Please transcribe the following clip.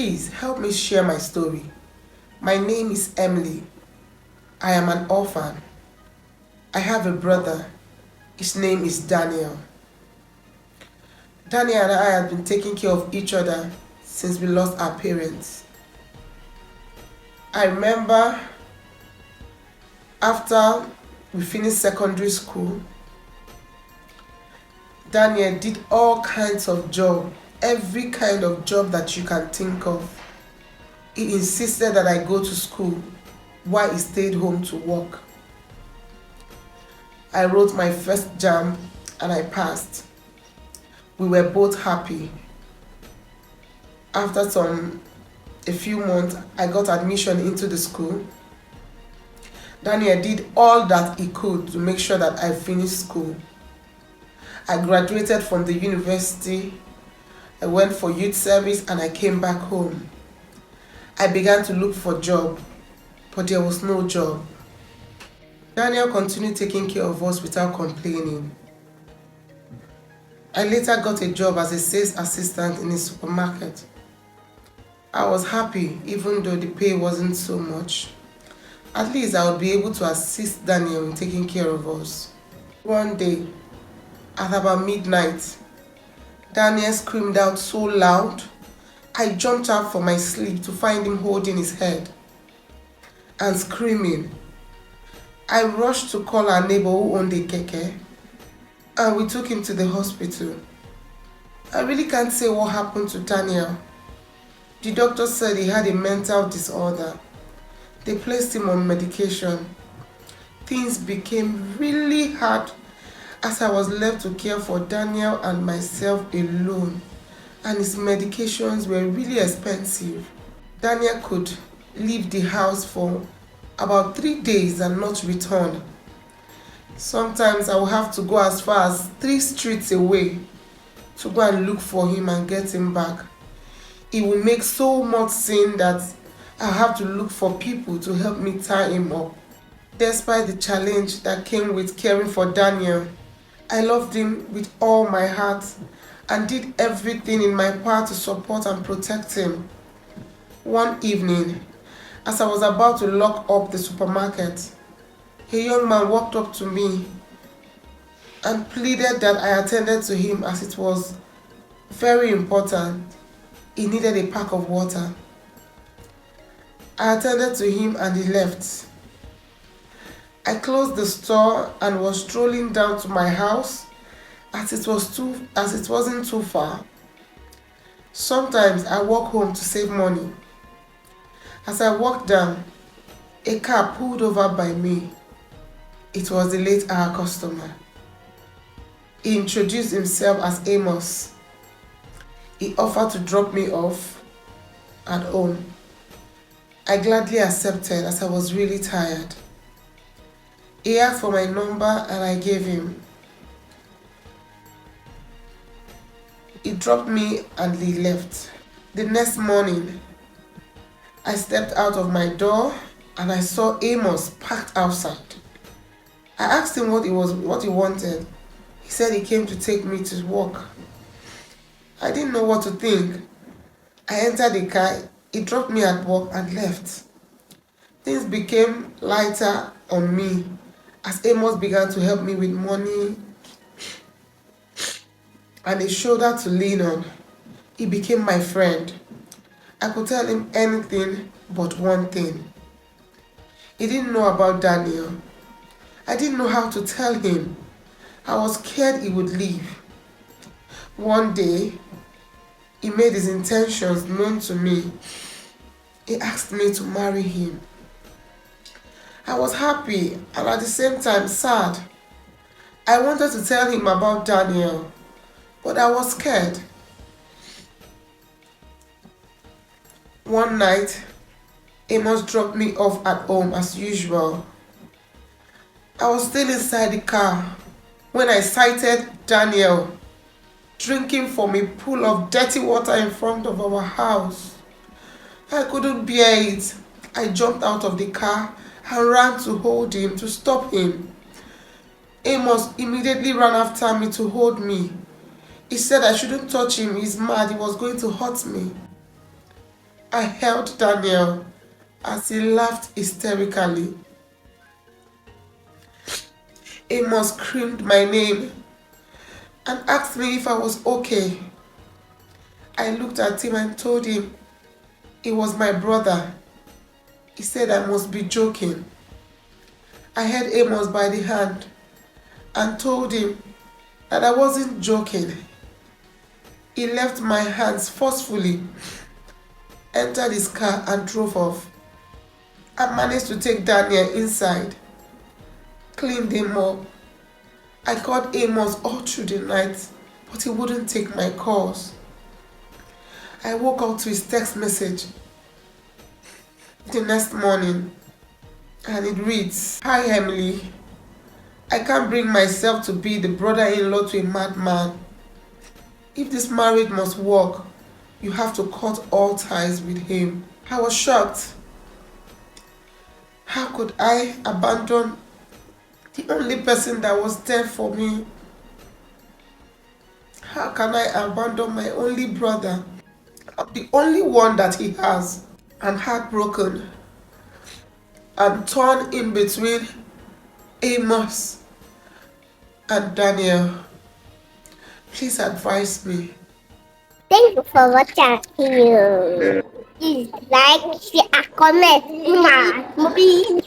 Please help me share my story. My name is Emily. I am an orphan. I have a brother. His name is Daniel. Daniel and I have been taking care of each other since we lost our parents. I remember after we finished secondary school, Daniel did all kinds of jobs, every kind of job that you can think of. He insisted that I go to school while he stayed home to work. I wrote my first JAMB and I passed. We were both happy. After a few months, I got admission into the school. Daniel did all that he could to make sure that I finished school. I graduated from the university. I went for youth service and I came back home. I began to look for a job, but there was no job. Daniel continued taking care of us without complaining. I later got a job as a sales assistant in a supermarket. I was happy even though the pay wasn't so much. At least I would be able to assist Daniel in taking care of us. One day, at about midnight, Daniel screamed out so loud, I jumped out from my sleep to find him holding his head and screaming. I rushed to call our neighbor who owned a keke and we took him to the hospital. I really can't say what happened to Daniel. The doctor said he had a mental disorder. They placed him on medication. Things became really hard as I was left to care for Daniel and myself alone, and his medications were really expensive. Daniel could leave the house for about 3 days and not return. Sometimes I would have to go as far as 3 streets away to go and look for him and get him back. He will make so much sin that I have to look for people to help me tie him up. Despite the challenge that came with caring for Daniel, I loved him with all my heart and did everything in my power to support and protect him. One evening, as I was about to lock up the supermarket, a young man walked up to me and pleaded that I attended to him as it was very important. He needed a pack of water. I attended to him and he left. I closed the store and was strolling down to my house as it wasn't too far. Sometimes I walk home to save money. As I walked down, a car pulled over by me. It was the late hour customer. He introduced himself as Amos. He offered to drop me off at home. I gladly accepted as I was really tired. He asked for my number and I gave him. He dropped me and he left. The next morning, I stepped out of my door and I saw Amos parked outside. I asked him what he wanted. He said he came to take me to work. I didn't know what to think. I entered the car, he dropped me at work and left. Things became lighter on me as Amos began to help me with money and a shoulder to lean on. He became my friend. I could tell him anything but one thing. He didn't know about Daniel. I didn't know how to tell him. I was scared he would leave. One day, he made his intentions known to me. He asked me to marry him. I was happy and at the same time sad. I wanted to tell him about Daniel, but I was scared. One night, Amos dropped me off at home as usual. I was still inside the car when I sighted Daniel drinking from a pool of dirty water in front of our house. I couldn't bear it. I jumped out of the car and ran to hold him, to stop him. Amos immediately ran after me to hold me. He said I shouldn't touch him, he's mad, he was going to hurt me. I held Daniel as he laughed hysterically. Amos screamed my name and asked me if I was okay. I looked at him and told him it was my brother. He said I must be joking. I held Amos by the hand and told him that I wasn't joking. He left my hands forcefully, entered his car and drove off. I managed to take Daniel inside, cleaned him up. I called Amos all through the night, but he wouldn't take my calls. I woke up to his text message the next morning, and it reads, "Hi Emily, I can't bring myself to be the brother-in-law to a madman. If this marriage must work, you have to cut all ties with him." I was shocked. How could I abandon the only person that was there for me? How can I abandon my only brother? I'm the only one that he has. I'm heartbroken. I'm torn in between Amos and Daniel. Please advise me. Thank you for watching. Please like, share, comment. Please.